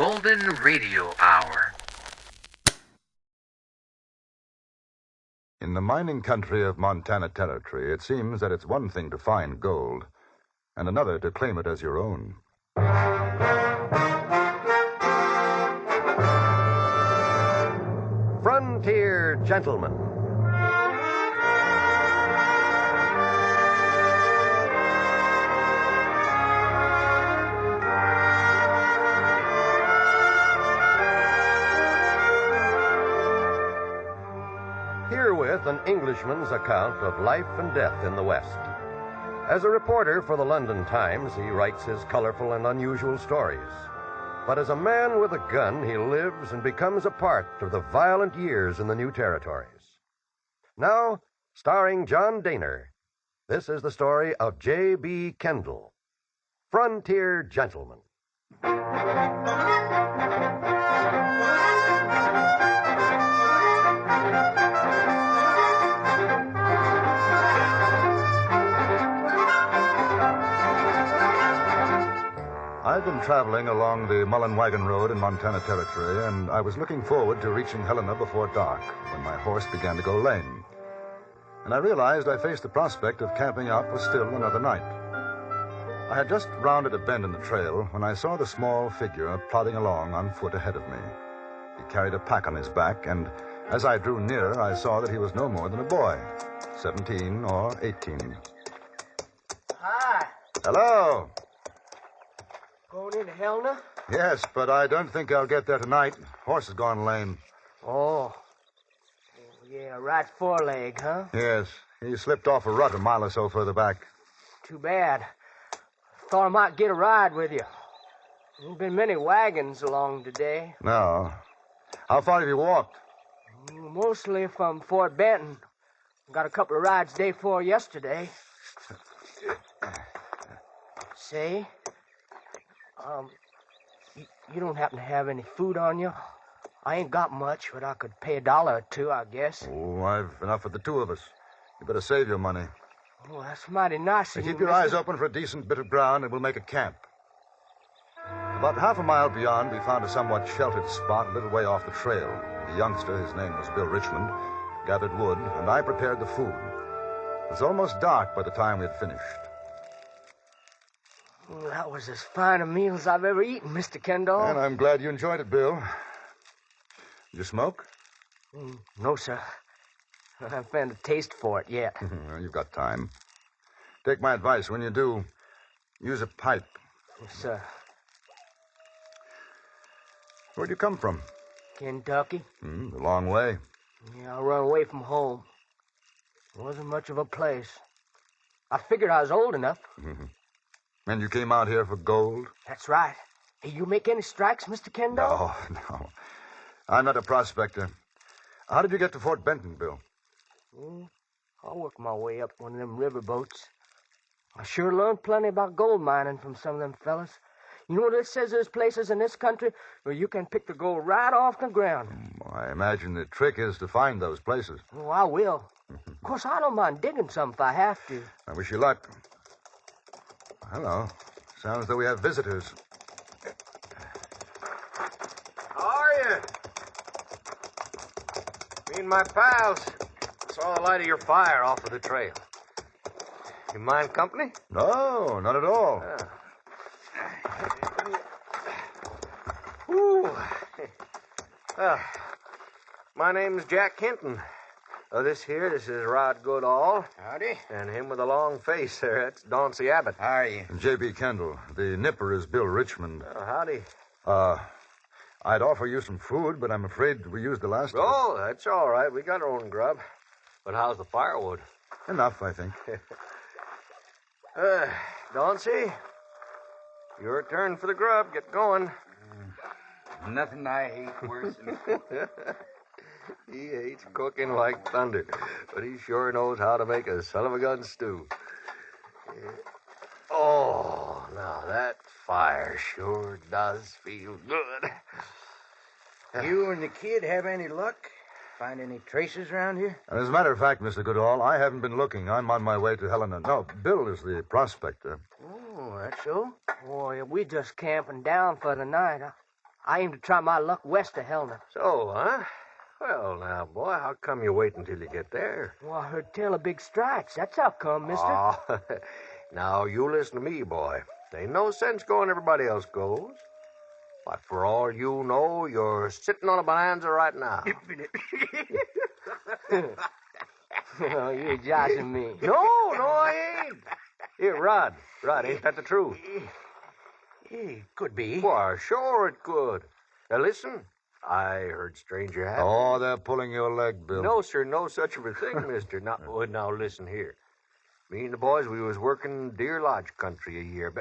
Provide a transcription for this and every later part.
Golden Radio Hour. In the mining country of Montana Territory, it seems that it's one thing to find gold and another to claim it as your own. Frontier Gentlemen. Herewith an Englishman's account of life and death in the West. As a reporter for the London Times, he writes his colorful and unusual stories. But as a man with a gun, he lives and becomes a part of the violent years in the new territories. Now, starring John Dehner, this is the story of J.B. Kendall, Frontier Gentleman. I'd been traveling along the Mullen Wagon Road in Montana Territory, and I was looking forward to reaching Helena before dark when my horse began to go lame. And I realized I faced the prospect of camping out for still another night. I had just rounded a bend in the trail when I saw the small figure plodding along on foot ahead of me. He carried a pack on his back, and as I drew nearer, I saw that he was no more than a boy, 17 or 18. Hi. Hello. Going into Helena? Yes, but I don't think I'll get there tonight. Horse has gone lame. Oh. Yeah, right foreleg, huh? Yes, he slipped off a rut a mile or so further back. Too bad. Thought I might get a ride with you. There's been many wagons along today. No. How far have you walked? Mostly from Fort Benton. Got a couple of rides day 4 yesterday. Say, you don't happen to have any food on you? I ain't got much, but I could pay $1 or $2, I guess. Oh, I've enough for the two of us. You better save your money. Oh, that's mighty nice of you. Keep your eyes open for a decent bit of ground, and we'll make a camp. About half a mile beyond, we found a somewhat sheltered spot a little way off the trail. The youngster, his name was Bill Richmond, gathered wood, and I prepared the food. It was almost dark by the time we had finished. Well, that was as fine a meal as I've ever eaten, Mr. Kendall. And I'm glad you enjoyed it, Bill. Did you smoke? No, sir. I haven't found a taste for it yet. You've got time. Take my advice. When you do, use a pipe. Yes, sir. Where'd you come from? Kentucky. A long way. Yeah, I run away from home. It wasn't much of a place. I figured I was old enough. And you came out here for gold? That's right. Hey, you make any strikes, Mr. Kendall? No. I'm not a prospector. How did you get to Fort Benton, Bill? I worked my way up one of them river boats. I sure learned plenty about gold mining from some of them fellas. You know what it says there's places in this country where you can pick the gold right off the ground. I imagine the trick is to find those places. Oh, I will. Of course, I don't mind digging some if I have to. I wish you luck. Hello. Sounds as though we have visitors. How are you? Me and my pals saw the light of your fire off of the trail. You mind company? No, not at all. Ooh. My name's Jack Kenton. This is Rod Goodall. Howdy. And him with a long face there, that's Dauncey Abbott. How are you? And J.B. Kendall. The nipper is Bill Richmond. Howdy. I'd offer you some food, but I'm afraid we used the last of it. Oh, that's all right. We got our own grub. But how's the firewood? Enough, I think. Dauncey, your turn for the grub. Get going. Nothing I hate worse than He hates cooking like thunder, but he sure knows how to make a son of a gun stew. Oh, now that fire sure does feel good. You and the kid have any luck? Find any traces around here? And as a matter of fact, Mr. Goodall, I haven't been looking. I'm on my way to Helena. No, Bill is the prospector. Oh, that's so? Boy, we just camping down for the night. I aim to try my luck west of Helena. So, huh? Well, now, boy, how come you wait until you get there? Well, I heard tell of big strikes. That's how come, mister. Oh, now, you listen to me, boy. There ain't no sense going everybody else goes. But for all you know, you're sitting on a bonanza right now. Oh, you're joshing me. No, I ain't. Here, Rod, ain't that the truth? It could be. Why, sure it could. Now, listen, I heard stranger had... Oh, they're pulling your leg, Bill. No, sir, no such of a thing, mister. Now, listen here. Me and the boys, we was working Deer Lodge country a year.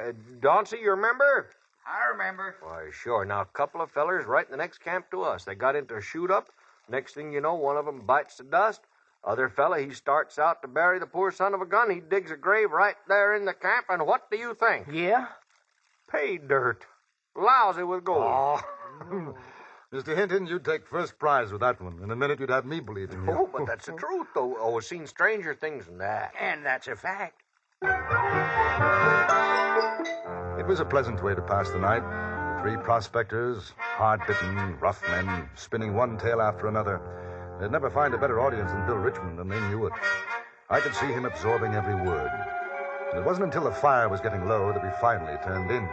Dauncey, you remember? I remember. Why, sure. Now, a couple of fellers right in the next camp to us. They got into a shoot-up. Next thing you know, one of them bites the dust. Other fella, he starts out to bury the poor son of a gun. He digs a grave right there in the camp, and what do you think? Yeah? Pay dirt. Lousy with gold. Oh. Mr. Hinton, you'd take first prize with that one. In a minute, you'd have me believing you. Oh, but that's the truth, though. Oh, I've seen stranger things than that. And that's a fact. It was a pleasant way to pass the night. Three prospectors, hard-bitten, rough men, spinning one tale after another. They'd never find a better audience than Bill Richmond, and they knew it. I could see him absorbing every word. And it wasn't until the fire was getting low that we finally turned in.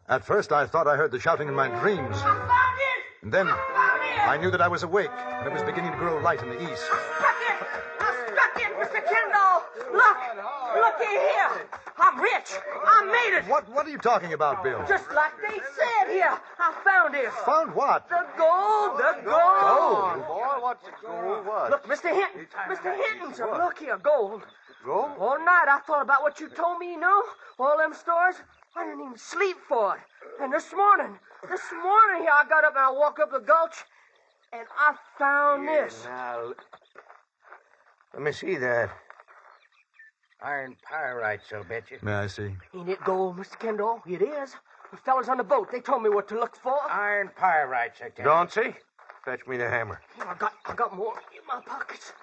At first, I thought I heard the shouting in my dreams. I found it! And then Found it! I knew that I was awake, and it was beginning to grow light in the east. Struck it! I struck it, Mr. Kendall! Looky here! I'm rich! I made it! What are you talking about, Bill? Just like they said here! I found it! Found what? The gold! The gold! Oh, boy, what's it gold? What? Look, Mr. Hinton! Mr. Hinton, sir, look here, gold. Gold? All night I thought about what you told me, you know? All them stories. I didn't even sleep for it. And this morning here, I got up and I walked up the gulch, and I found this. Now, let me see that. Iron pyrites, I'll bet you. May I see? Ain't it gold, Mr. Kendall? It is. The fellas on the boat, they told me what to look for. Iron pyrites, I tell you. Dauncey, fetch me the hammer. I got more in my pockets.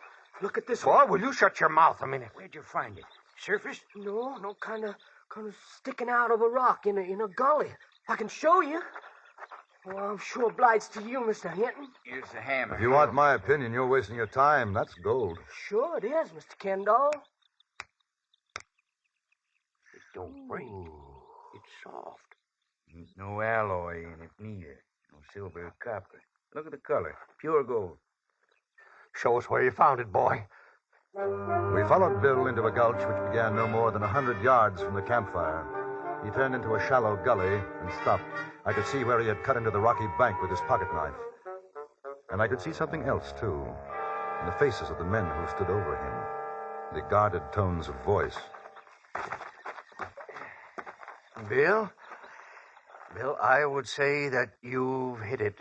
Look at this Boy, one. will you shut your mouth a minute? Where'd you find it? Surface? No, kind of sticking out of a rock in a gully. I can show you. Well, I'm sure obliged to you, Mr. Hinton. Here's the hammer. If you want my opinion, you're wasting your time. That's gold. Sure it is, Mr. Kendall. It don't break. It's soft. Ain't no alloy in it neither. No silver or copper. Look at the color. Pure gold. Show us where you found it, boy. We followed Bill into a gulch which began no more than 100 yards from the campfire. He turned into a shallow gully and stopped. I could see where he had cut into the rocky bank with his pocket knife. And I could see something else, too, in the faces of the men who stood over him, the guarded tones of voice. Bill, I would say that you've hit it.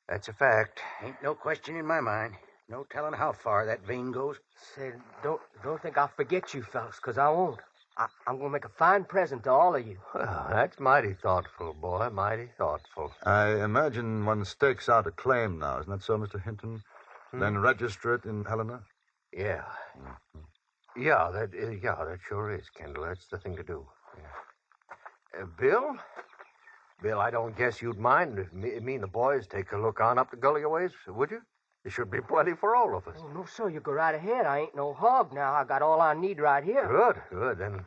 That's a fact. Ain't no question in my mind. No telling how far that vein goes. Say, don't think I'll forget you fellas, 'cause I won't. I'm going to make a fine present to all of you. Well, that's mighty thoughtful, boy, mighty thoughtful. I imagine one stakes out a claim now. Isn't that so, Mr. Hinton? Then register it in Helena? Yeah. Yeah, that sure is, Kendall. That's the thing to do. Yeah. Bill, I don't guess you'd mind if me and the boys take a look on up the gully a ways, would you? There should be plenty for all of us. Oh, no, sir, you go right ahead. I ain't no hog now. I got all I need right here. Good. Then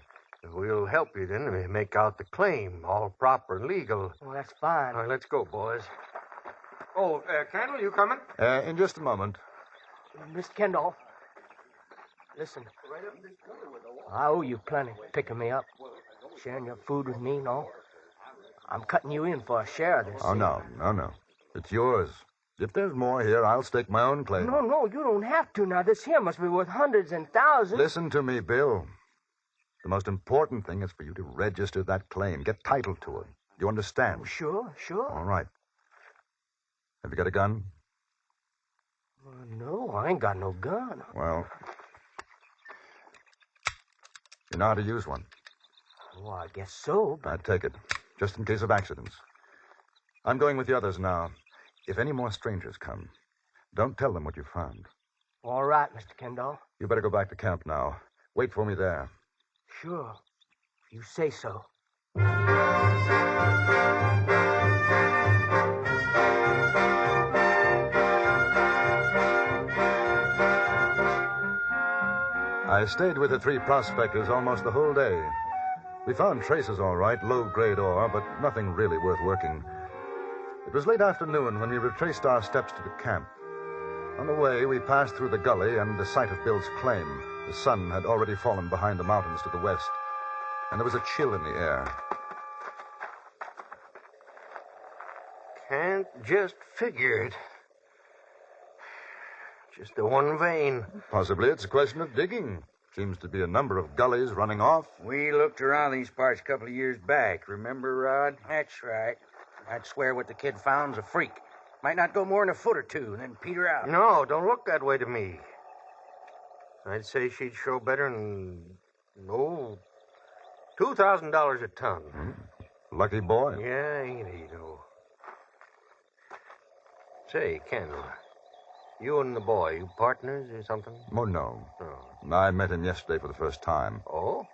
we'll help you then make out the claim, all proper and legal. Well, that's fine. All right, let's go, boys. Oh, Kendall, you coming? In just a moment. Mr. Kendall, listen. I owe you plenty picking me up, sharing your food with me and all. I'm cutting you in for a share of this. Oh, no. It's yours. If there's more here, I'll stake my own claim. No, you don't have to. Now, this here must be worth hundreds and thousands. Listen to me, Bill. The most important thing is for you to register that claim. Get title to it. You understand? Sure. All right. Have you got a gun? No, I ain't got no gun. Well, you know how to use one. Oh, I guess so, but... I'd take it, just in case of accidents. I'm going with the others now. If any more strangers come, don't tell them what you found. All right, Mr. Kendall. You better go back to camp now. Wait for me there. Sure. If you say so. I stayed with the three prospectors almost the whole day. We found traces all right, low-grade ore, but nothing really worth working. It was late afternoon when we retraced our steps to the camp. On the way, we passed through the gully and the site of Bill's claim. The sun had already fallen behind the mountains to the west, and there was a chill in the air. Can't just figure it. Just the one vein. Possibly it's a question of digging. Seems to be a number of gullies running off. We looked around these parts a couple of years back. Remember, Rod? That's right. I'd swear what the kid found's a freak. Might not go more than a foot or two, then peter out. No, don't look that way to me. I'd say she'd show better than, $2,000 a ton. Lucky boy. Yeah, ain't he, though? Say, Kendall, you and the boy, you partners or something? Oh, no. Oh. I met him yesterday for the first time. Oh?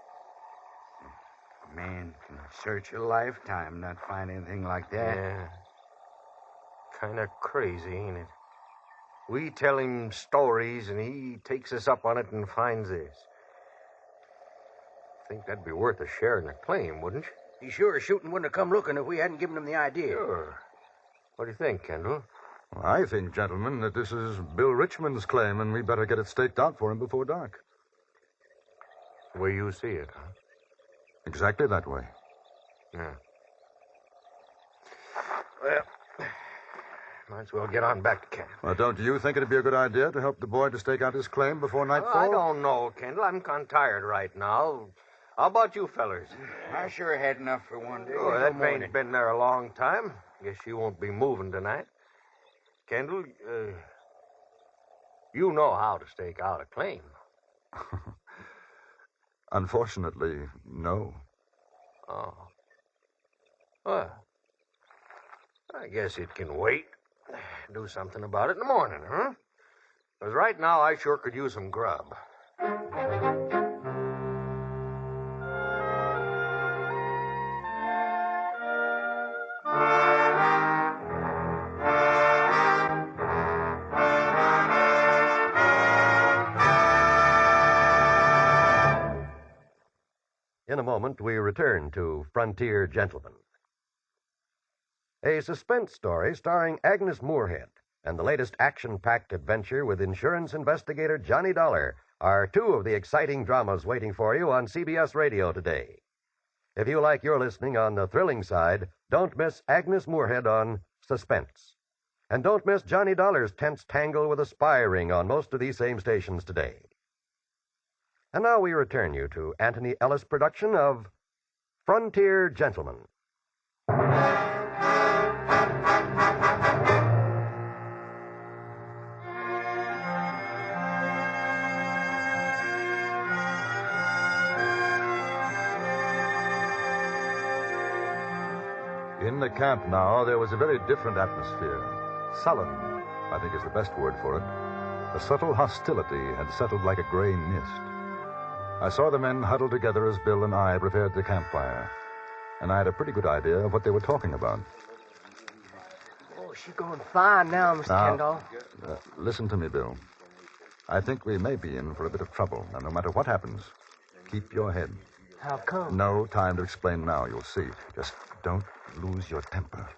A man can search a lifetime, not find anything like that. Yeah. Kind of crazy, ain't it? We tell him stories, and he takes us up on it and finds this. Think that'd be worth a share in the claim, wouldn't you? He sure as shooting wouldn't have come looking if we hadn't given him the idea. Sure. What do you think, Kendall? I think, gentlemen, that this is Bill Richmond's claim, and we better get it staked out for him before dark. The way you see it, huh? Exactly that way. Yeah. Well, might as well get on back to camp. Well, don't you think it'd be a good idea to help the boy to stake out his claim before nightfall? I don't know, Kendall. I'm kind of tired right now. How about you fellers? I sure had enough for one day. Oh, that vein's been there a long time. Guess you won't be moving tonight. Kendall, you know how to stake out a claim. Unfortunately, no. Oh. Well, I guess it can wait. Do something about it in the morning, huh? Because right now I sure could use some grub. In a moment, we return to Frontier Gentlemen. A suspense story starring Agnes Moorehead and the latest action-packed adventure with insurance investigator Johnny Dollar are two of the exciting dramas waiting for you on CBS Radio today. If you like your listening on the thrilling side, don't miss Agnes Moorehead on Suspense. And don't miss Johnny Dollar's tense tangle with a spy ring on most of these same stations today. And now we return you to Anthony Ellis' production of Frontier Gentlemen. In the camp now, there was a very different atmosphere. Sullen, I think is the best word for it. A subtle hostility had settled like a gray mist. I saw the men huddled together as Bill and I prepared the campfire, and I had a pretty good idea of what they were talking about. Oh, she's going fine now, Mr. Kendall. Listen to me, Bill. I think we may be in for a bit of trouble, and no matter what happens, keep your head. How come? No time to explain now, you'll see. Just don't lose your temper.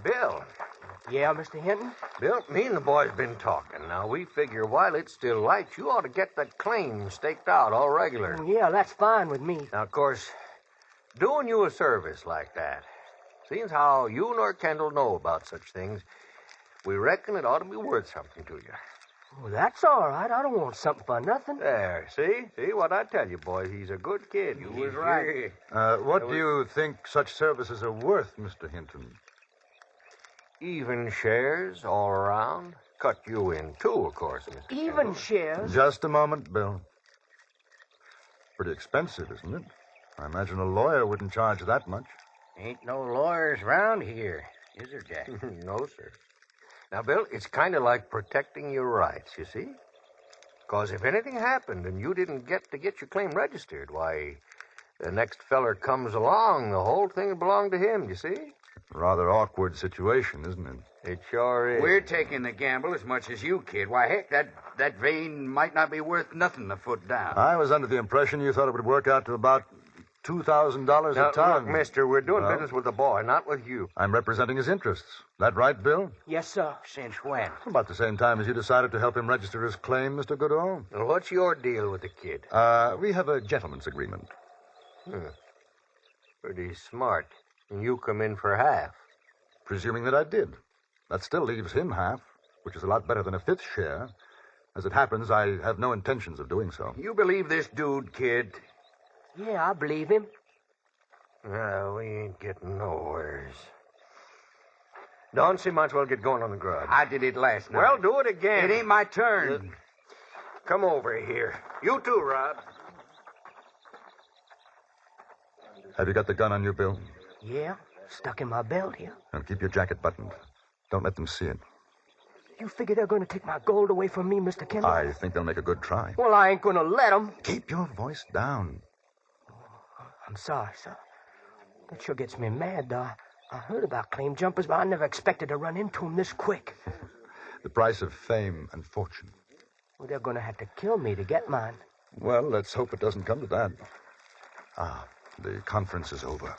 Bill. Yeah, Mr. Hinton? Bill, me and the boys been talking. Now, we figure while it's still light, you ought to get that claim staked out all regular. Yeah, that's fine with me. Now, of course, doing you a service like that, seeing how you nor Kendall know about such things, we reckon it ought to be worth something to you. Oh, that's all right. I don't want something for nothing. There, see what I tell you, boys. He's a good kid. You was right. What do you think such services are worth, Mr. Hinton? Even shares all around. Cut you in, too, of course, Mr. Even Kendall. shares? Just a moment, Bill. Pretty expensive, isn't it? I imagine a lawyer wouldn't charge that much. Ain't no lawyers around here, is there, Jack? No, sir. Now, Bill, it's kind of like protecting your rights, you see? Because if anything happened and you didn't get your claim registered, why, the next feller comes along, the whole thing would belong to him, you see? Rather awkward situation, isn't it? It sure is. We're taking the gamble as much as you, kid. Why, heck, that vein might not be worth nothing a foot down. I was under the impression you thought it would work out to about $2,000 Now, a ton. look, mister, we're doing Well? business with the boy, not with you. I'm representing his interests. That right, Bill? Yes, sir. Since when? About the same time as you decided to help him register his claim, Mr. Goodall. Now, what's your deal with the kid? We have a gentleman's agreement. Pretty smart. And you come in for half. Presuming that I did. That still leaves him half, which is a lot better than a fifth share. As it happens, I have no intentions of doing so. You believe this dude, kid? Yeah, I believe him. We ain't getting nowheres. Don't see much we'll get going on the grub. I did it last night. Well, do it again. It ain't my turn. Come over here. You too, Rob. Have you got the gun on you, Bill? Yeah, stuck in my belt here. And keep your jacket buttoned. Don't let them see it. You figure they're going to take my gold away from me, Mr. Kendall? I think they'll make a good try. Well, I ain't going to let them. Keep your voice down. I'm sorry, sir. That sure gets me mad, though. I heard about claim jumpers, but I never expected to run into them this quick. The price of fame and fortune. Well, they're going to have to kill me to get mine. Well, let's hope it doesn't come to that. The conference is over.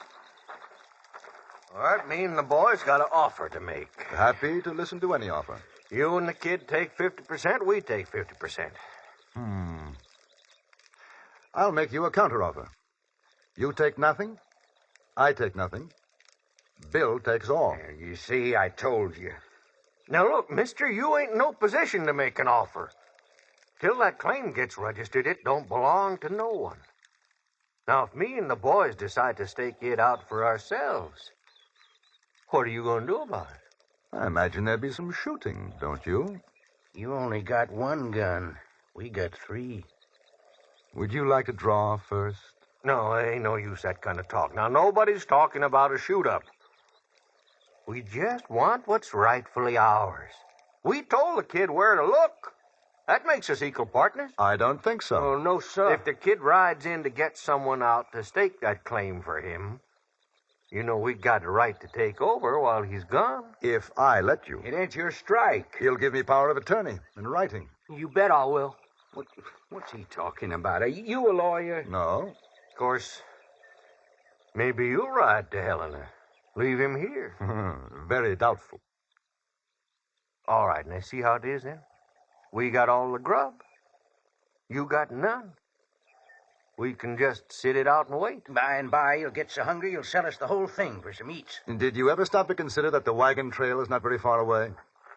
All right, me and the boys got an offer to make. Happy to listen to any offer. You and the kid take 50%, we take 50%. I'll make you a counteroffer. You take nothing, I take nothing. Bill takes all. You see, I told you. Now, look, mister, you ain't in no position to make an offer. Till that claim gets registered, it don't belong to no one. Now, if me and the boys decide to stake it out for ourselves, what are you going to do about it? I imagine there'd be some shooting, don't you? You only got one gun. We got 3. Would you like to draw first? No, ain't no use that kind of talk. Now, nobody's talking about a shoot-up. We just want what's rightfully ours. We told the kid where to look. That makes us equal partners. I don't think so. Oh, no, sir. If the kid rides in to get someone out to stake that claim for him, you know we got a right to take over while he's gone. If I let you, It ain't your strike. he'll give me power of attorney in writing. You bet I will. What's he talking about? Are you a lawyer? No. Of course, maybe you'll ride to Helena. Leave him here. Very doubtful. All right, now see how it is then? We got all the grub. You got none. We can just sit it out and wait. By and by, you'll get so hungry you'll sell us the whole thing for some eats. Did you ever stop to consider that the wagon trail is not very far away?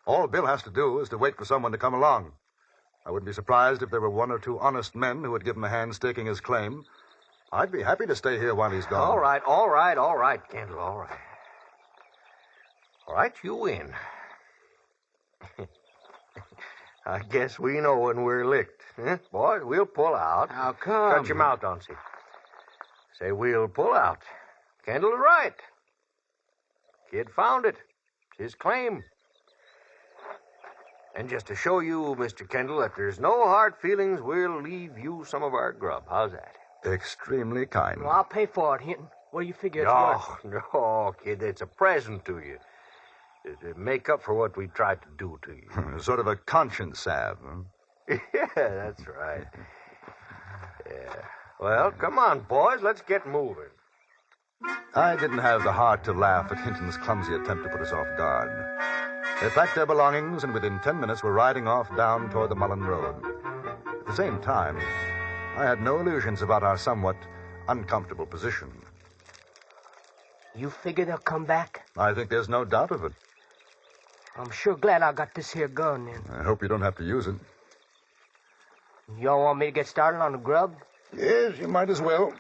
All Bill has to do is to wait for someone to come along. I wouldn't be surprised if there were 1 or 2 honest men who would give him a hand staking his claim. I'd be happy to stay here while he's gone. All right, Kendall, all right. All right, you win. I guess we know when we're licked. Huh? Boys, we'll pull out. How come? Shut your mouth, Donsie. Say we'll pull out. Kendall's right. Kid found it. It's his claim. And just to show you, Mr. Kendall, that there's no hard feelings, we'll leave you some of our grub. How's that? Extremely kind. Well, I'll pay for it, Hinton. What do you figure it's worth? No, kid, it's a present to you. To make up for what we tried to do to you. Sort of a conscience salve, huh? Yeah, that's right. Yeah. Well, come on, boys. Let's get moving. I didn't have the heart to laugh at Hinton's clumsy attempt to put us off guard. They packed their belongings and within 10 minutes were riding off down toward the Mullen Road. At the same time, I had no illusions about our somewhat uncomfortable position. You figure they'll come back? I think there's no doubt of it. I'm sure glad I got this here gun, then. I hope you don't have to use it. Y'all want me to get started on the grub? Yes, you might as well.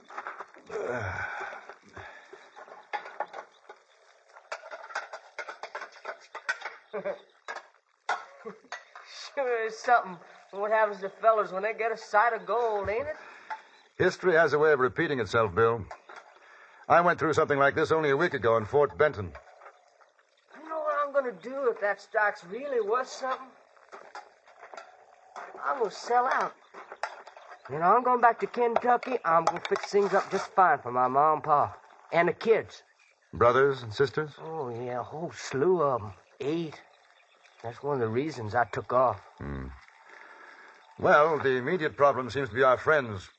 Sure is something. What happens to fellas when they get a sight of gold, ain't it? History has a way of repeating itself, Bill. I went through something like this only a week ago in Fort Benton. You know what I'm going going to do if that stock's really worth something? I'm going to sell out. You know, I'm going back to Kentucky. I'm going to fix things up just fine for my mom and pa. And the kids. Brothers and sisters? Oh, yeah, a whole slew of them. 8. That's one of the reasons I took off. Well, the immediate problem seems to be our friends.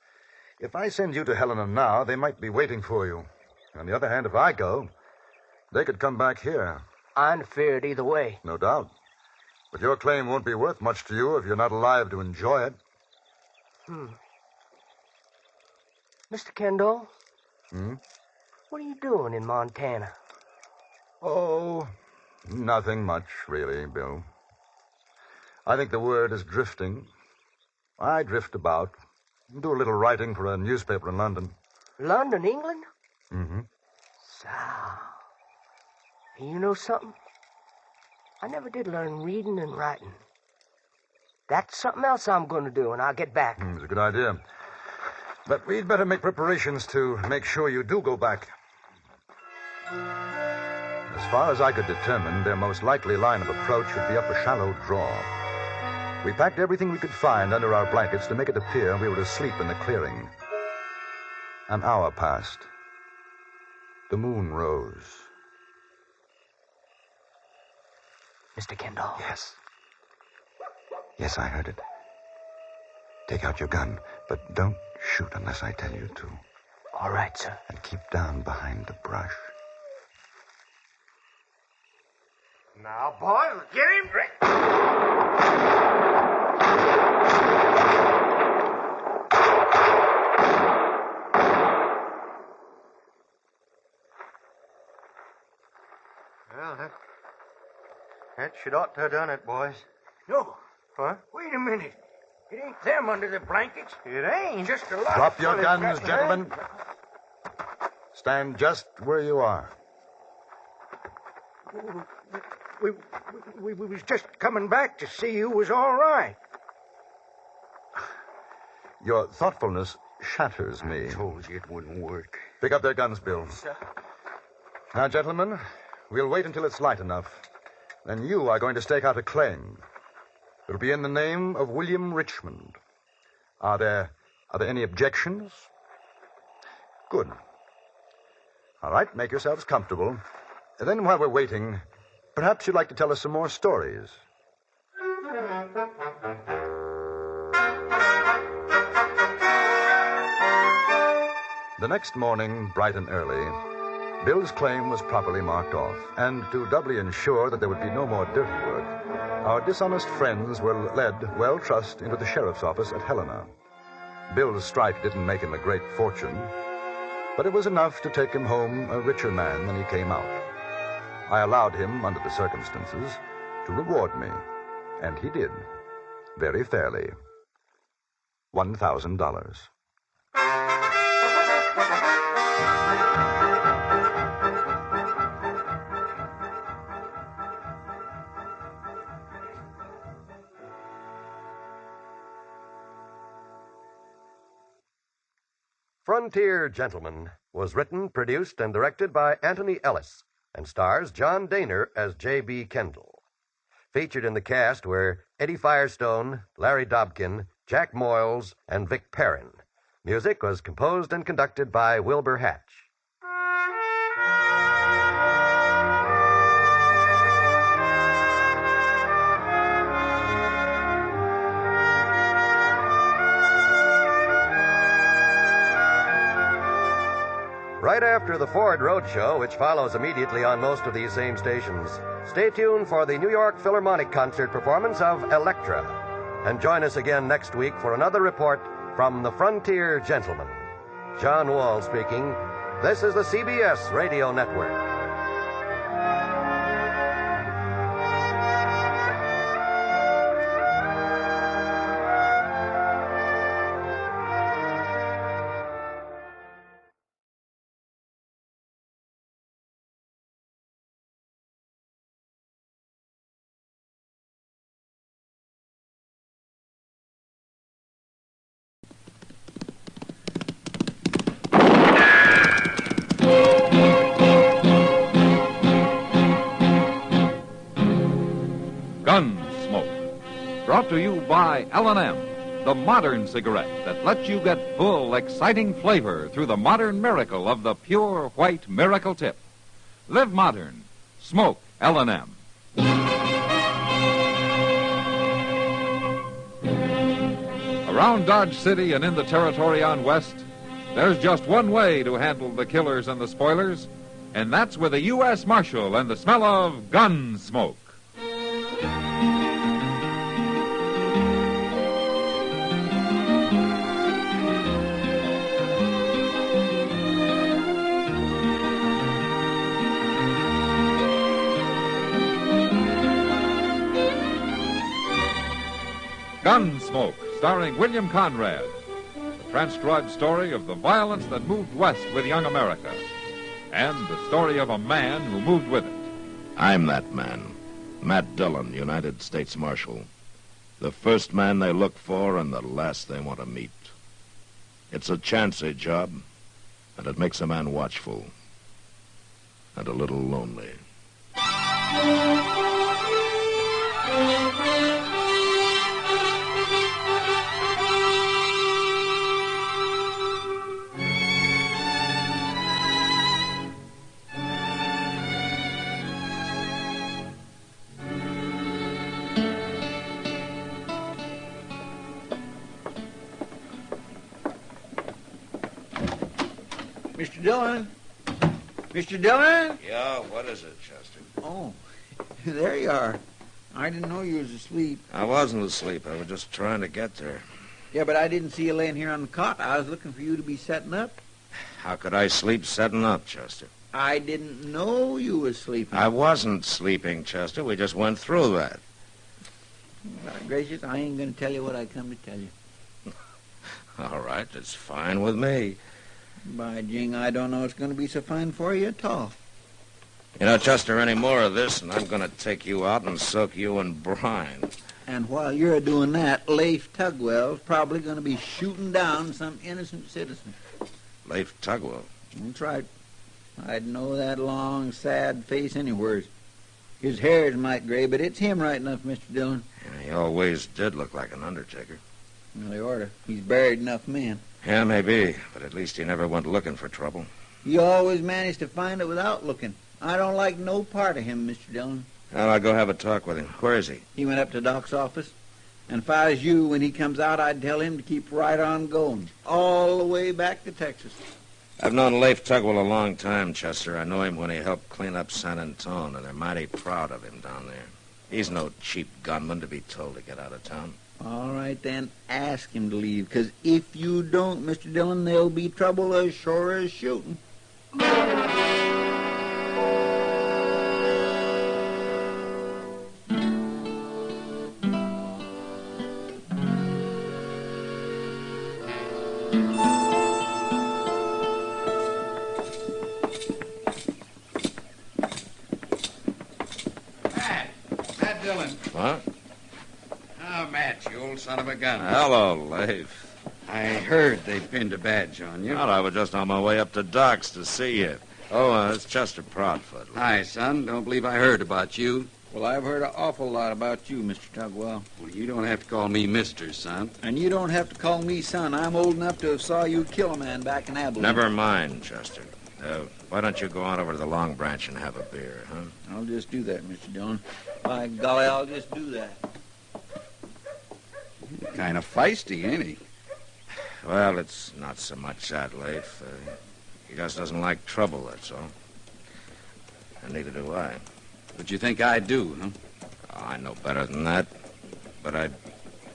If I send you to Helena now, they might be waiting for you. On the other hand, if I go, they could come back here. I'm feared either way. No doubt. But your claim won't be worth much to you if you're not alive to enjoy it. Mr. Kendall? Hmm? What are you doing in Montana? Oh, nothing much, really, Bill. I think the word is drifting. I drift about, do a little writing for a newspaper in London. London, England? Mm-hmm. So, you know something? I never did learn reading and writing. That's something else I'm going to do when I get back. It's a good idea. But we'd better make preparations to make sure you do go back. As far as I could determine, their most likely line of approach would be up a shallow draw. We packed everything we could find under our blankets to make it appear we were asleep in the clearing. An hour passed. The moon rose. Mr. Kendall. Yes. Yes, I heard it. Take out your gun, but don't shoot unless I tell you to. All right, sir. And keep down behind the brush. Now, boys, get him. Well, that should ought to have done it, boys. No. What? Wait a minute. It ain't them under the blankets. It ain't. Just a lot. Drop your of guns, fellas gentlemen. Stand just where you are. We was just coming back to see you was all right. Your thoughtfulness shatters me. Told you it wouldn't work. Pick up their guns, Bill. Sir. Now, gentlemen, we'll wait until it's light enough. Then you are going to stake out a claim. It'll be in the name of William Richmond. Are there any objections? Good. All right, make yourselves comfortable. And then while we're waiting, perhaps you'd like to tell us some more stories. The next morning, bright and early, Bill's claim was properly marked off, and to doubly ensure that there would be no more dirty work, our dishonest friends were led, well-trussed, into the sheriff's office at Helena. Bill's strike didn't make him a great fortune, but it was enough to take him home a richer man than he came out. I allowed him, under the circumstances, to reward me, and he did, very fairly. $1,000. Frontier Gentleman was written, produced, and directed by Anthony Ellis and stars John Daner as J.B. Kendall. Featured in the cast were Eddie Firestone, Larry Dobkin, Jack Moyles, and Vic Perrin. Music was composed and conducted by Wilbur Hatch. Right after the Ford Roadshow, which follows immediately on most of these same stations, stay tuned for the New York Philharmonic concert performance of Elektra. And join us again next week for another report from the Frontier Gentleman. John Wall speaking. This is the CBS Radio Network. by L&M, the modern cigarette that lets you get full, exciting flavor through the modern miracle of the pure white Miracle Tip. Live modern. Smoke L&M. Around Dodge City and in the territory on West, there's just one way to handle the killers and the spoilers, and that's with a U.S. Marshal and the smell of gun smoke. Gunsmoke, starring William Conrad. The transcribed story of the violence that moved west with young America. And the story of a man who moved with it. I'm that man. Matt Dillon, United States Marshal. The first man they look for and the last they want to meet. It's a chancy job, and it makes a man watchful. And a little lonely. Mr. Dillon? Mr. Dillon? Yeah, what is it, Chester? Oh, there you are. I didn't know you was asleep. I wasn't asleep. I was just trying to get there. Yeah, but I didn't see you laying here on the cot. I was looking for you to be setting up. How could I sleep setting up, Chester? I didn't know you was sleeping. I wasn't sleeping, Chester. We just went through that. God gracious, I ain't going to tell you what I come to tell you. All right, it's fine with me. By jing, I don't know it's going to be so fine for you at all. You know, Chester, any more of this, and I'm going to take you out and soak you in brine. And while you're doing that, Leif Tugwell's probably going to be shooting down some innocent citizen. Leif Tugwell? That's right. I'd know that long, sad face anywheres. His hair's might gray, but it's him right enough, Mr. Dillon. Yeah, he always did look like an undertaker. Well, he orter. He's buried enough men. Yeah, maybe, but at least he never went looking for trouble. He always managed to find it without looking. I don't like no part of him, Mr. Dillon. Well, I'll go have a talk with him. Where is he? He went up to Doc's office. And if I was you, when he comes out, I'd tell him to keep right on going. All the way back to Texas. I've known Leif Tugwell a long time, Chester. I know him when he helped clean up San Antone, and they're mighty proud of him down there. He's no cheap gunman to be told to get out of town. All right, then, ask him to leave, because if you don't, Mr. Dillon, there'll be trouble as sure as shooting. Matt Dillon. What? Oh, Matt, you old son of a gun. Hello, Leif. I heard they pinned a badge on you. Well, I was just on my way up to Doc's to see you. Oh, it's Chester Proudfoot. Hi, son. Don't believe I heard about you. Well, I've heard an awful lot about you, Mr. Tugwell. Well, you don't have to call me mister, son. And you don't have to call me son. I'm old enough to have saw you kill a man back in Abilene. Never mind, Chester. Why don't you go on over to the Long Branch and have a beer, huh? I'll just do that, Mr. Dillon. By golly, I'll just do that. Kind of feisty, ain't he? Well, it's not so much that, Leif. He just doesn't like trouble, that's all. And neither do I. But you think I do, huh? Oh, I know better than that. But I'd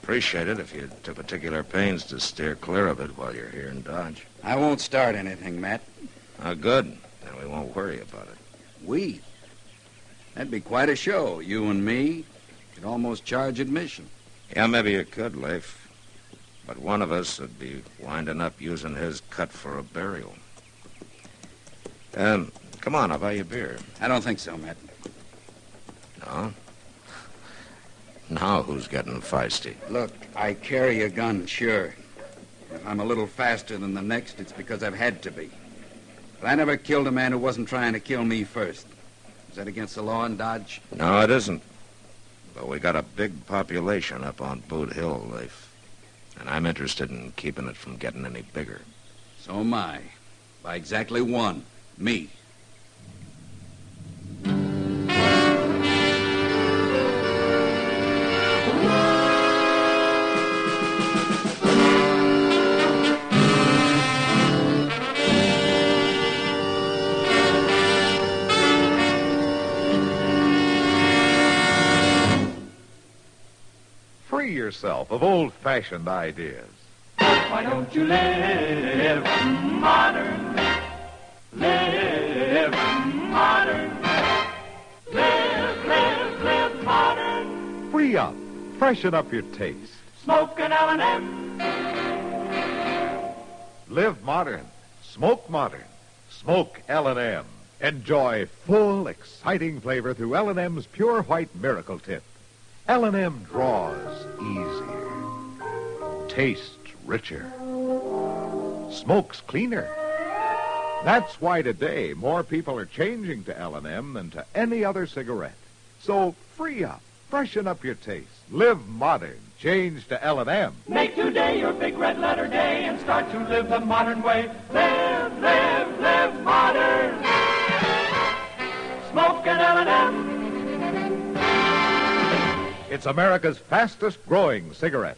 appreciate it if you took particular pains to steer clear of it while you're here in Dodge. I won't start anything, Matt. Oh, good. Then we won't worry about it. We? That'd be quite a show. You and me could almost charge admission. Yeah, maybe you could, Leif. But one of us would be winding up using his cut for a burial. Come on, I'll buy you a beer. I don't think so, Matt. No? Now who's getting feisty? Look, I carry a gun, sure. If I'm a little faster than the next, it's because I've had to be. But I never killed a man who wasn't trying to kill me first. Is that against the law in Dodge? No, it isn't. But we got a big population up on Boot Hill, Leif. And I'm interested in keeping it from getting any bigger. So am I. By exactly one. Me. Free yourself of old-fashioned ideas. Why don't you live modern? Live modern. Live modern. Free up. Freshen up your taste. Smoke an L&M. Live modern. Smoke modern. Smoke L&M. Enjoy full, exciting flavor through L&M's Pure White Miracle Tip. L&M draws easier. Tastes richer. Smokes cleaner. That's why today more people are changing to L&M than to any other cigarette. So free up. Freshen up your taste. Live modern. Change to L&M. Make today your big red letter day and start to live the modern way. Live modern. Smoke an L&M. It's America's fastest growing cigarette.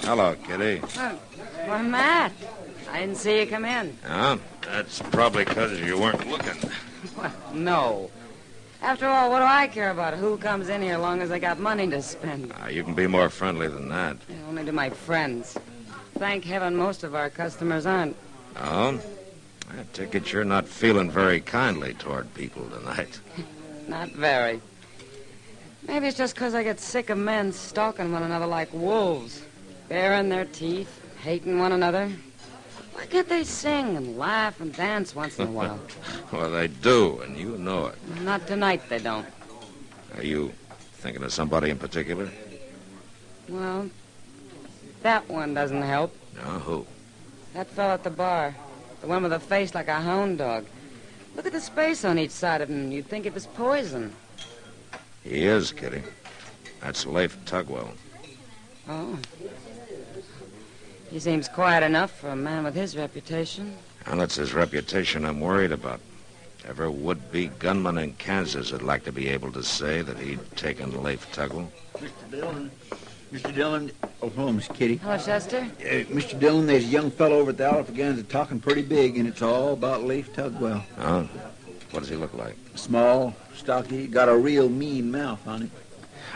Hello, Kitty. Well, Matt, I didn't see you come in. Oh, that's probably because you weren't looking. Well, no. After all, what do I care about who comes in here as long as I got money to spend? You can be more friendly than that. Only to my friends. Thank heaven most of our customers aren't. Oh? I take it you're not feeling very kindly toward people tonight. Not very. Maybe it's just because I get sick of men stalking one another like wolves. Baring their teeth, hating one another. Why can't they sing and laugh and dance once in a while? Well, they do, and you know it. Not tonight, they don't. Are you thinking of somebody in particular? Well, that one doesn't help. No, who? That fellow at the bar. The one with a face like a hound dog. Look at the space on each side of him. You'd think it was poison. He is, Kitty. That's Leif Tugwell. Oh. He seems quiet enough for a man with his reputation. And it's his reputation I'm worried about. Every would-be gunman in Kansas would like to be able to say that he'd taken Leif Tugwell. Mr. Dillon. Oh, hello, Miss Kitty. Hello, Chester. Mr. Dillon, there's a young fellow over at the Alafagans talking pretty big, and it's all about Leif Tugwell. Oh? What does he look like? Small, stocky, got a real mean mouth on it.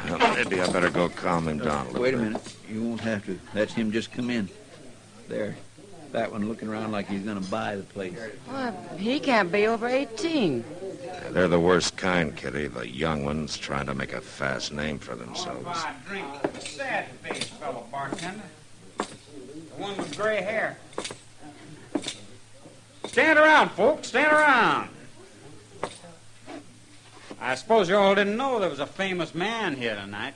Well, maybe I better go calm him down a little Wait a bit. minute. You won't have to. That's him just come in. There. That one looking around like he's going to buy the place. Well, he can't be over 18. They're the worst kind, Kitty. The young ones trying to make a fast name for themselves. My drink. Sad-faced fellow bartender. The one with gray hair. Stand around, folks. Stand around. I suppose you all didn't know there was a famous man here tonight.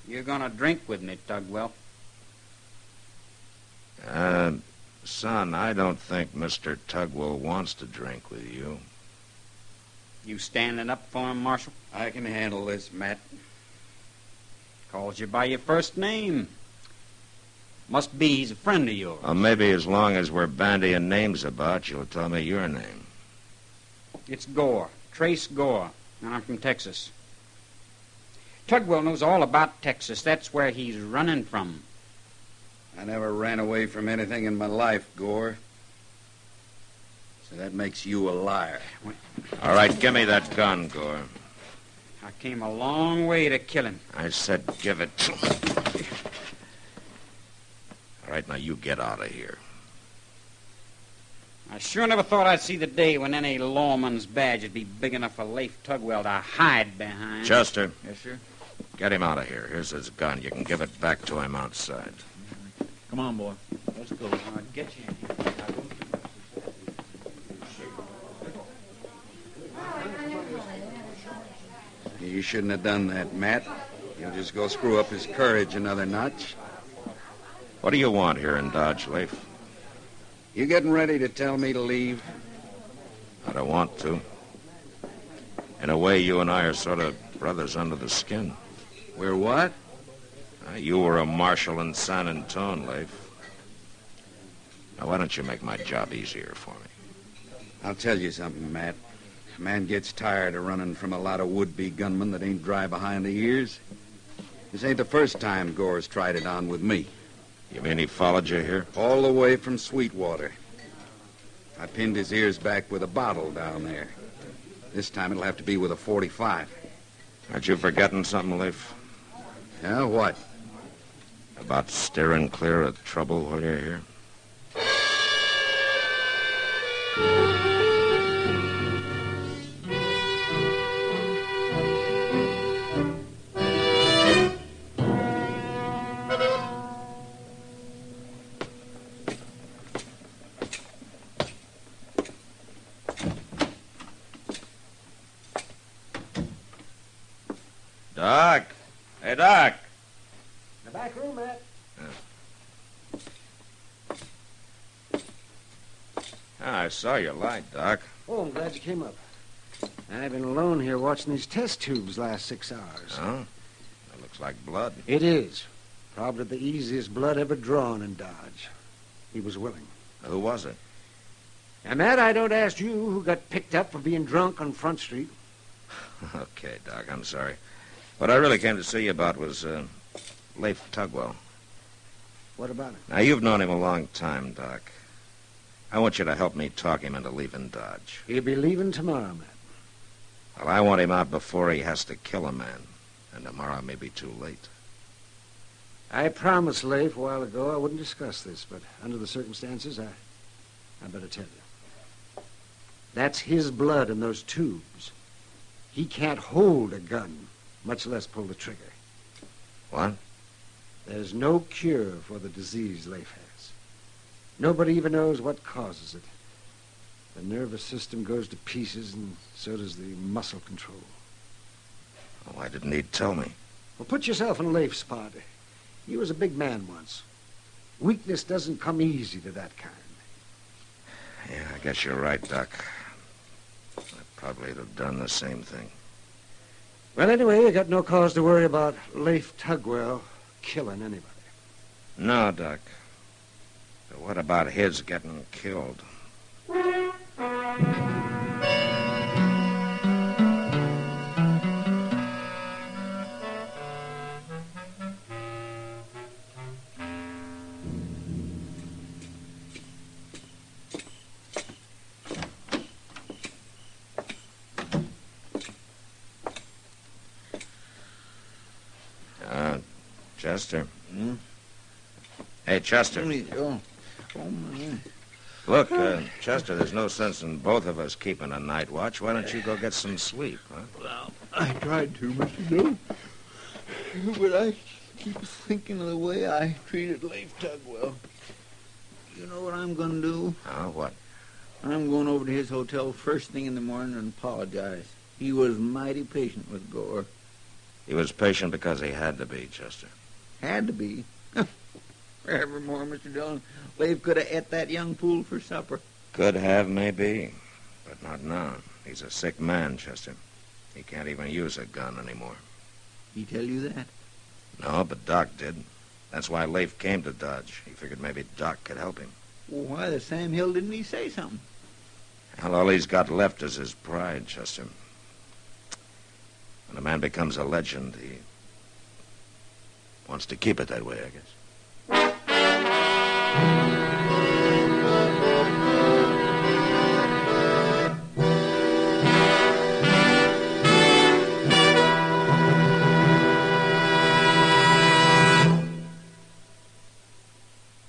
You're going to drink with me, Tugwell. Son, I don't think Mr. Tugwell wants to drink with you. You standing up for him, Marshal? I can handle this, Matt. Calls you by your first name. Must be he's a friend of yours. Well, maybe as long as we're bandying names about, you'll tell me your name. It's Gore. Trace Gore. And I'm from Texas. Tugwell knows all about Texas. That's where he's running from. I never ran away from anything in my life, Gore. So that makes you a liar. All right, give me that gun, Gore. I came a long way to kill him. I said give it to me. All right, now you get out of here. I sure never thought I'd see the day when any lawman's badge would be big enough for Leif Tugwell to hide behind. Chester. Yes, sir? Get him out of here. Here's his gun. You can give it back to him outside. Come on, boy. Let's go. All right, get you in here. You shouldn't have done that, Matt. You'll just go screw up his courage another notch. What do you want here in Dodge, Leif? You getting ready to tell me to leave? I don't want to. In a way, you and I are sort of brothers under the skin. We're what? You were a marshal in San Antone, Leif. Now, why don't you make my job easier for me? I'll tell you something, Matt. A man gets tired of running from a lot of would-be gunmen that ain't dry behind the ears. This ain't the first time Gore's tried it on with me. You mean he followed you here? All the way from Sweetwater. I pinned his ears back with a bottle down there. This time it'll have to be with a .45. Aren't you forgetting something, Leif? Yeah, what? About steering clear of trouble while you're here? Doc! Hey, Doc! The back room, Matt. I saw your light, Doc. Oh, I'm glad you came up. I've been alone here watching these test tubes last 6 hours. Oh? That looks like blood. It is. Probably the easiest blood ever drawn in Dodge. He was willing. Who was it? And Matt, I don't ask you who got picked up for being drunk on Front Street. Okay, Doc, I'm sorry. What I really came to see you about was Leif Tugwell. What about him? Now, you've known him a long time, Doc. I want you to help me talk him into leaving Dodge. He'll be leaving tomorrow, Matt. Well, I want him out before he has to kill a man. And tomorrow may be too late. I promised Leif a while ago I wouldn't discuss this, but under the circumstances, I better tell you. That's his blood in those tubes. He can't hold a gun, much less pull the trigger. What? There's no cure for the disease Leif has. Nobody even knows what causes it. The nervous system goes to pieces, and so does the muscle control. Oh, why didn't he tell me? Well, put yourself in Leif's spot. He was a big man once. Weakness doesn't come easy to that kind. Yeah, I guess you're right, Doc. I probably would have done the same thing. Well, anyway, you got no cause to worry about Leif Tugwell killing anybody. No, Doc. But what about his getting killed? Chester. Hmm? Hey, Chester. Oh, my. Look, Chester, there's no sense in both of us keeping a night watch. Why don't you go get some sleep, huh? Well, I tried to, Mr. Dillon. But I keep thinking of the way I treated Leif Tugwell. You know what I'm going to do? What? I'm going over to his hotel first thing in the morning and apologize. He was mighty patient with Gore. He was patient because he had to be, Chester. Had to be. Forevermore, Mr. Dillon. Leif could have ate that young fool for supper. Could have, maybe. But not now. He's a sick man, Chester. He can't even use a gun anymore. He tell you that? No, but Doc did. That's why Leif came to Dodge. He figured maybe Doc could help him. Well, why the Sam Hill didn't he say something? Well, all he's got left is his pride, Chester. When a man becomes a legend, he wants to keep it that way, I guess.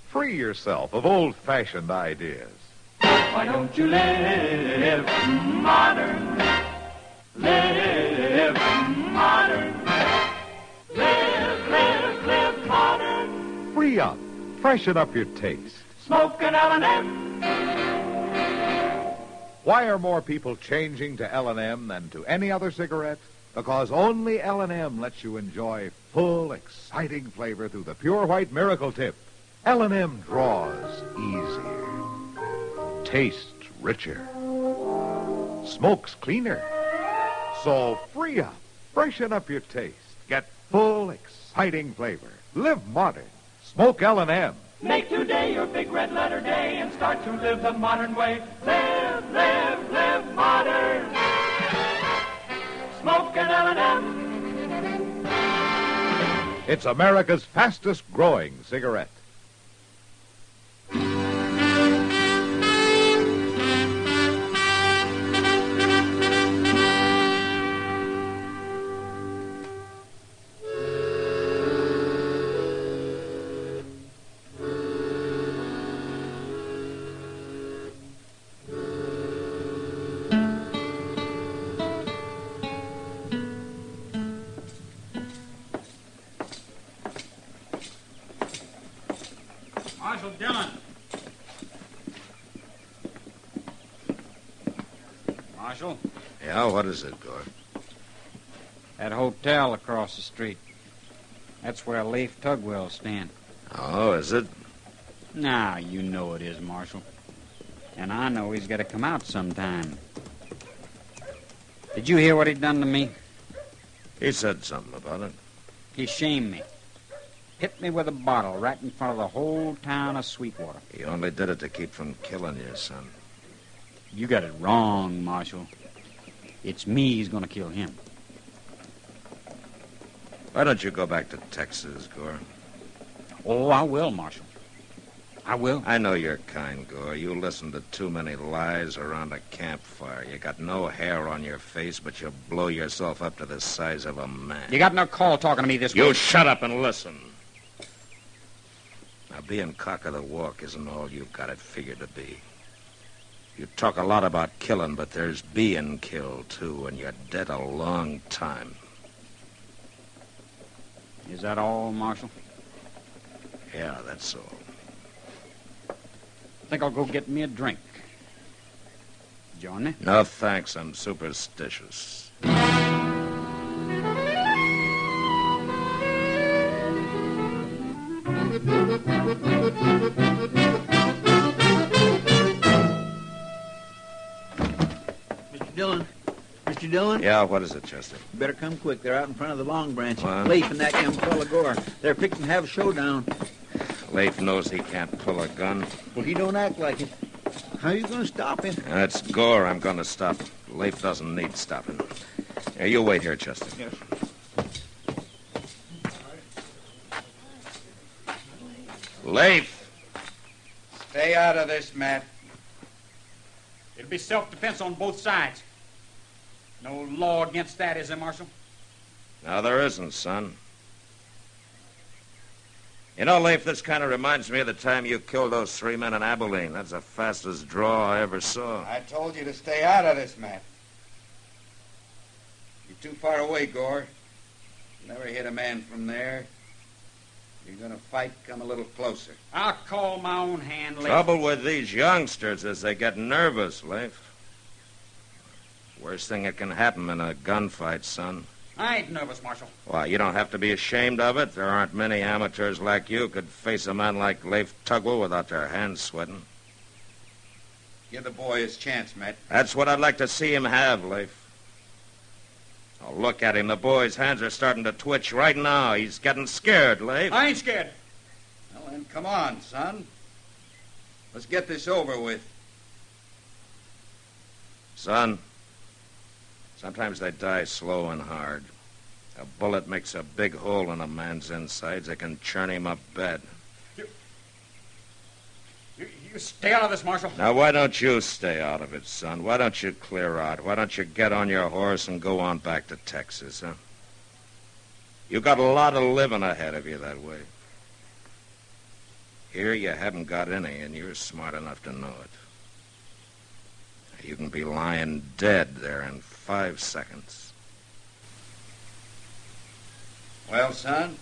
Free yourself of old-fashioned ideas. Why don't you live modern? Live modern. free up, freshen up your taste. Smoke an L&M. Why are more people changing to L&M than to any other cigarette? Because only L&M lets you enjoy full, exciting flavor through the pure white miracle tip. L&M draws easier, tastes richer, smokes cleaner. So free up, freshen up your taste, get full, exciting flavor. Live modern. Smoke L&M. Make today your big red letter day and start to live the modern way. Live, live, live modern. Smoke an L&M. It's America's fastest growing cigarette. Marshal Dillon. Marshal, Yeah, what is it, Gore? that hotel across the street. That's where Leif Tugwell's staying. Oh, is it? Now, you know it is, Marshal. And I know he's got to come out sometime. Did you hear what he done to me? He said something about it. He shamed me. Hit me with a bottle right in front of the whole town of Sweetwater. He only did it to keep from killing you, son. You got it wrong, Marshal. It's me he's going to kill him. Why don't you go back to Texas, Gore? Oh, I will, Marshal. I will. I know you're kind, Gore. You listen to too many lies around a campfire. You got no hair on your face, but you blow yourself up to the size of a man. You got no call talking to me this way. You shut up and listen. Now, being cock of the walk isn't all you've got it figured to be. You talk a lot about killing, but there's being killed, too, and you're dead a long time. Is that all, Marshal? Yeah, that's all. Think I'll go get me a drink. Join me? No, thanks. I'm superstitious. Mr. Dillon? Mr. Dillon? Yeah, what is it, Chester? You better come quick. They're out in front of the Long Branch. What? Leif and that young fella Gore. They're fixing to have a showdown. Leif knows he can't pull a gun. Well, he don't act like it. How are you going to stop him? That's Gore I'm going to stop. Leif doesn't need stopping. Yeah, you wait here, Chester. Yes. Leif! Stay out of this, Matt. It'll be self-defense on both sides. No law against that, is there, Marshal? No, there isn't, son. You know, Leif, this kind of reminds me of the time you killed those 3 men in Abilene. That's the fastest draw I ever saw. I told you to stay out of this, Matt. You're too far away, Gore. Never hit a man from there. You're going to fight, come a little closer. I'll call my own hand, Leif. Trouble with these youngsters is they get nervous, Leif. Worst thing that can happen in a gunfight, son. I ain't nervous, Marshal. Why, you don't have to be ashamed of it. There aren't many amateurs like you who could face a man like Leif Tugwell without their hands sweating. Give the boy his chance, Matt. That's what I'd like to see him have, Leif. Oh, look at him. The boy's hands are starting to twitch right now. He's getting scared, Leif. I ain't scared. Well, then, come on, son. Let's get this over with. Son, sometimes they die slow and hard. A bullet makes a big hole in a man's insides. It can churn him up bad. You stay out of this, Marshal. Now, why don't you stay out of it, son? Why don't you clear out? Why don't you get on your horse and go on back to Texas, huh? You got a lot of living ahead of you that way. Here you haven't got any, and you're smart enough to know it. You can be lying dead there in 5 seconds. Well, son,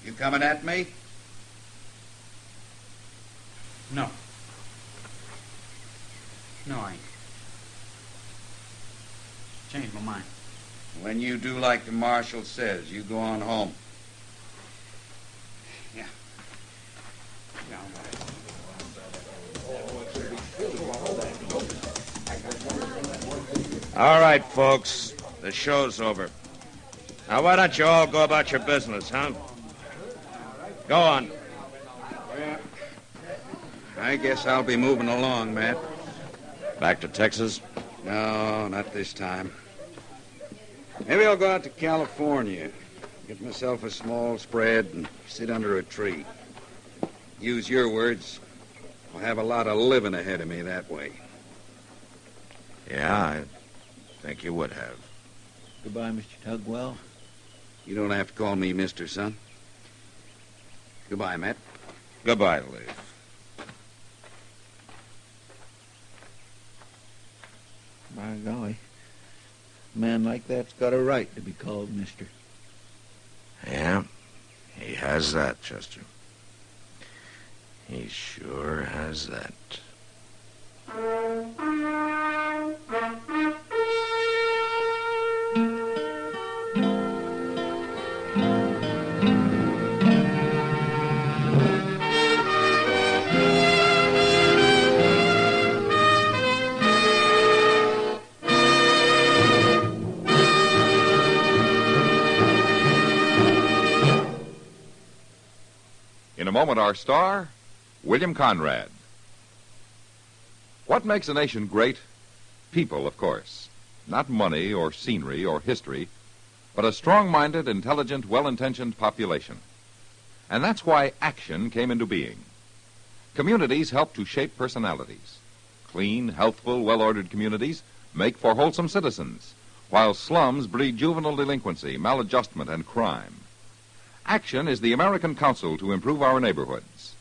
You coming at me? No. No, I ain't. Changed my mind. When you do like the marshal says, you go on home. Yeah. Yeah, all right. All right, folks. The show's over. Now, why don't you all go about your business, huh? Go on. I guess I'll be moving along, Matt. Back to Texas? No, not this time. Maybe I'll go out to California, get myself a small spread, and sit under a tree. Use your words. I'll have a lot of living ahead of me that way. Yeah, I think you would have. Goodbye, Mr. Tugwell. You don't have to call me Mr. Son. Goodbye, Matt. Goodbye, Leif. By golly, a man like that's got a right to be called Mister. Yeah, he has that, Chester. He sure has that. In a moment, our star, William Conrad. What makes a nation great? People, of course. Not money or scenery or history, but a strong-minded, intelligent, well-intentioned population. And that's why action came into being. Communities help to shape personalities. Clean, healthful, well-ordered communities make for wholesome citizens, while slums breed juvenile delinquency, maladjustment, and crime. Action is the American Council to improve our neighborhoods.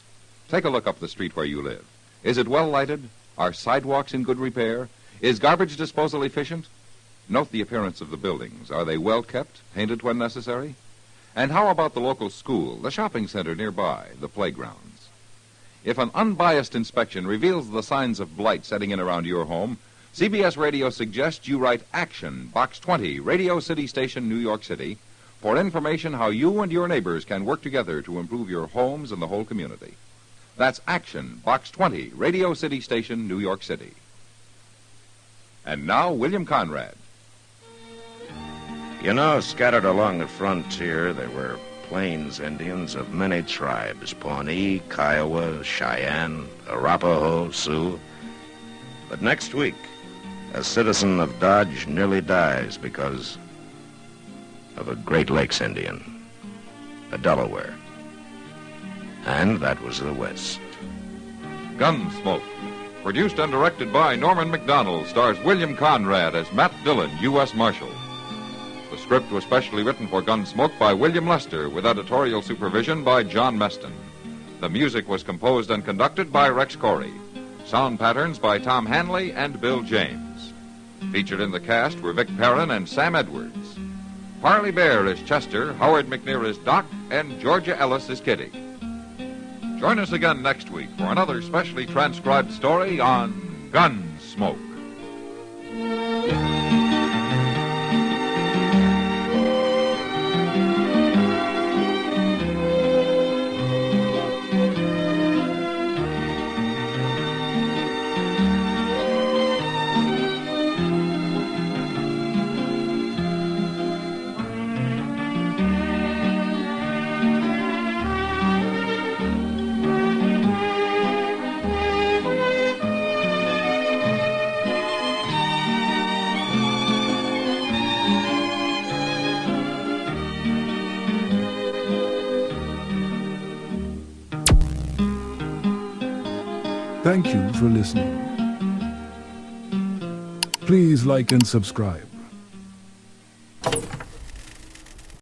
Take a look up the street where you live. Is it well lighted? Are sidewalks in good repair? Is garbage disposal efficient? Note the appearance of the buildings. Are they well kept, painted when necessary? And how about the local school, the shopping center nearby, the playgrounds? If an unbiased inspection reveals the signs of blight setting in around your home, CBS Radio suggests you write Action, Box 20, Radio City Station, New York City, for information how you and your neighbors can work together to improve your homes and the whole community. That's Action, Box 20, Radio City Station, New York City. And now, William Conrad. You know, scattered along the frontier, there were Plains Indians of many tribes: Pawnee, Kiowa, Cheyenne, Arapaho, Sioux. But next week, a citizen of Dodge nearly dies because of a Great Lakes Indian, a Delaware. And that was the West. Gunsmoke. Produced and directed by Norman McDonald, stars William Conrad as Matt Dillon, U.S. Marshal. The script was specially written for Gunsmoke by William Lester, with editorial supervision by John Meston. The music was composed and conducted by Rex Corey. Sound patterns by Tom Hanley and Bill James. Featured in the cast were Vic Perrin and Sam Edwards. Parley Bear is Chester, Howard McNear is Doc, and Georgia Ellis is Kitty. Join us again next week for another specially transcribed story on Gunsmoke. Thank you for listening. Please like and subscribe.